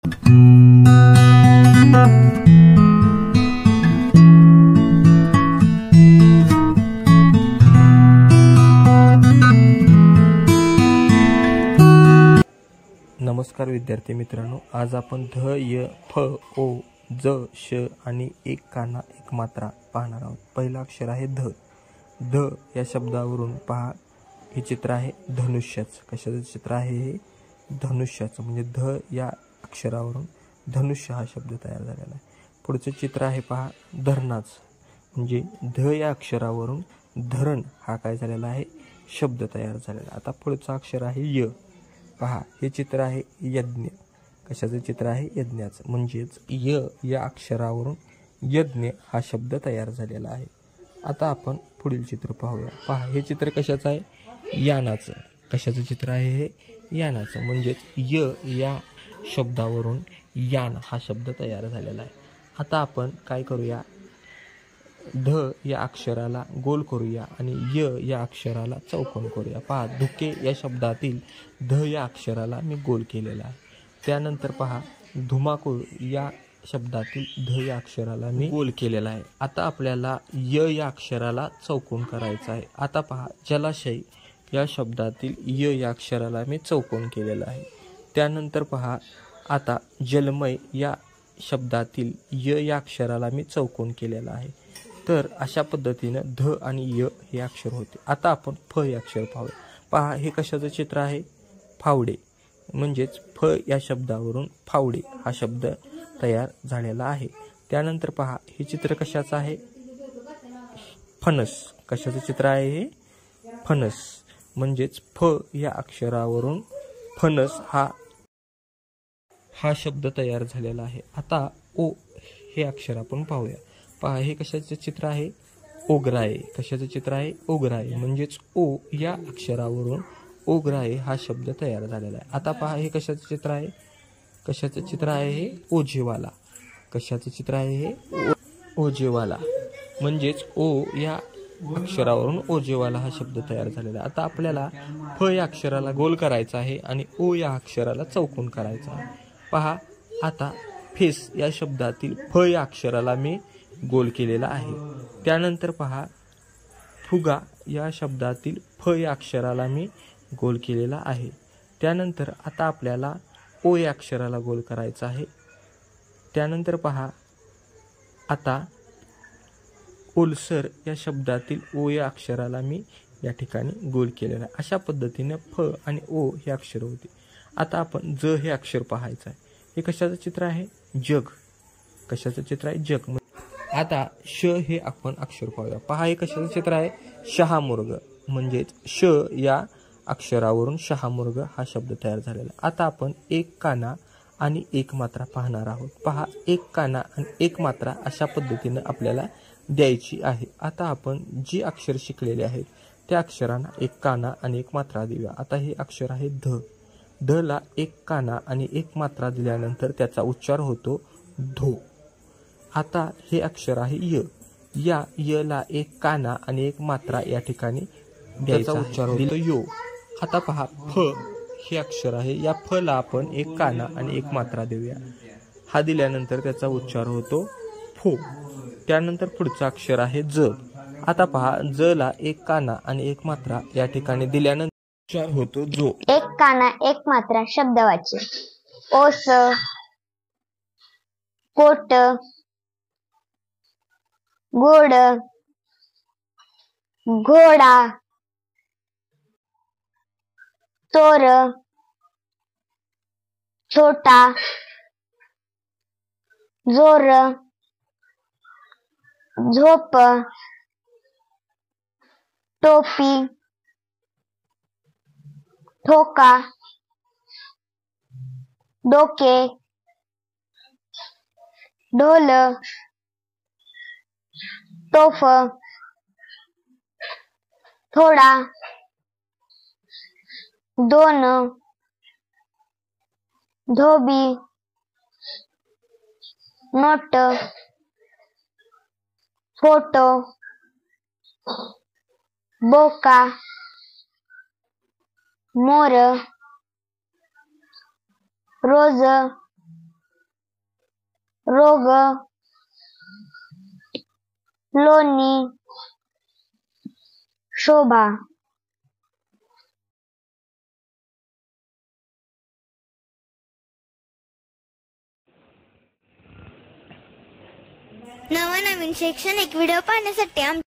नमस्कार विद्यार्थी मित्रांनो, आज आपण ध, य, फ, ओ, ज, श आणि एक काना एक मात्रा पाहणार आहोत. पहिलं अक्षर आहे ध. ध या शब्दावरून पहा, हे चित्र आहे धनुष्याचं. कशाचं चित्र आहे हे? धनुष्याचं. म्हणजे ध या अक्षरावरून धनुष्य हा शब्द तयार झालेला आहे. पुढचं चित्र आहे पहा धरणाचं. म्हणजे ध या अक्षरावरून धरण हा काय झालेला आहे? शब्द तयार झालेला. आता पुढचं अक्षर आहे य. पहा, हे चित्र आहे यज्ञ. कशाचं चित्र आहे? यज्ञाचं. म्हणजेच य या अक्षरावरून यज्ञ हा शब्द तयार झालेला आहे. आता आपण पुढील चित्र पाहूया. पहा, हे चित्र कशाचं आहे? यानाचं. कशाचं चित्र आहे हे? यानाचं. म्हणजेच य या शब्दावरून यान हा शब्द तयार झालेला आहे. आता आपण काय करूया? ध या अक्षराला गोल करूया आणि य या अक्षराला चौकोन करूया. पहा, धुके या शब्दातील ध या अक्षराला मी गोल केलेला आहे. त्यानंतर पहा, धुमाकूळ या शब्दातील ध या अक्षराला मी गोल केलेला आहे. आता आपल्याला य या अक्षराला चौकोन करायचा आहे. आता पहा, जलाशय या शब्दातील य या अक्षराला मी चौकोन केलेला आहे. त्यानंतर पहा, आता जलमय या शब्दातील य या अक्षराला मी चौकोन केलेला आहे. तर अशा पद्धतीनं ध आणि य हे अक्षर होते. आता आपण फ हे अक्षर पाहूया. पहा, हे कशाचं चित्र आहे? फावडे. म्हणजेच फ या शब्दावरून फावडे हा शब्द तयार झालेला आहे. त्यानंतर पहा, हे चित्र कशाचं आहे? फणस. कशाचं चित्र आहे हे? फणस. म्हणजेच फ या अक्षरावरून फणस हा शब्द तयार झालेला आहे. आता ओ हे अक्षर आपण पाहूया. पहा, हे कशाचं चित्र आहे? ओगराये. कशाचं चित्र आहे? ओगराये. म्हणजेच ओ या अक्षरावरून ओगराये हा शब्द तयार झालेला आहे. आता पहा, हे कशाचं चित्र आहे? कशाचं चित्र आहे हे? ओझेवाला. कशाचं चित्र आहे हे? ओझेवाला. म्हणजेच ओ या अक्षरावरून ओझेवाला हा शब्द तयार झालेला आहे. आता आपल्याला फ या अक्षराला गोल करायचा आहे आणि ओ या अक्षराला चौकोन करायचा आहे. पहा, आता फेस या शब्दातील फ या अक्षराला मी गोल केलेला आहे. त्यानंतर पहा, फुगा या शब्दातील फ या अक्षराला मी गोल केलेला आहे. त्यानंतर आता आपल्याला ओ या अक्षराला गोल करायचा आहे. त्यानंतर पहा, आता ओलसर या शब्दातील ओ या अक्षराला मी या ठिकाणी गोल केलेला आहे. अशा पद्धतीने फ आणि ओ हे अक्षर होते. आता आपण ज हे अक्षर पाहायचं आहे. हे कशाचं चित्र आहे? जग. कशाचं चित्र आहे? जग. आता श हे आपण अक्षर पाहूया. पहा, हे कशाचं चित्र आहे? शहामृग. म्हणजेच श या अक्षरावरून शहामृग हा शब्द तयार झालेला आहे. आता आपण एक काना आणि एक मात्रा पाहणार आहोत. पहा, एक काना आणि एक मात्रा अशा पद्धतीनं आपल्याला द्यायची आहे. आता आपण जी अक्षर शिकलेले आहेत त्या अक्षरांना एक काना आणि एक मात्रा देऊया. आता हे अक्षर आहे ध. ध ला एक काना आणि एक मात्रा दिल्यानंतर त्याचा उच्चार होतो धो. आता हे अक्षर आहे य. या य ला एक काना आणि एक मात्रा या ठिकाणी द्यायचा उच्चार होतो यो. आता पहा, फ हे अक्षर आहे. या फ ला आपण एक काना आणि एक मात्रा देऊया. हा दिल्यानंतर त्याचा उच्चार होतो फो. त्यानंतर पुढचं अक्षर आहे ज. आता पहा, ज ला एक काना आणि एक मात्रा या ठिकाणी दिल्यानंतर उच्चार होतो जो. एक काना एक मात्रा शब्दवाच्य. ओस, कोट, गोड, घोडा, तोर, छोटा, जोर, झोप, टोपी, ठोका, डोके, ढोल, तोफ, थोडा, दोन, धोबी, नोट, फोटो, बोका, मोर, रोज, रोग, लोणी, शोभा. नवनवीन शैक्षणिक व्हिडिओ पाहण्यासाठी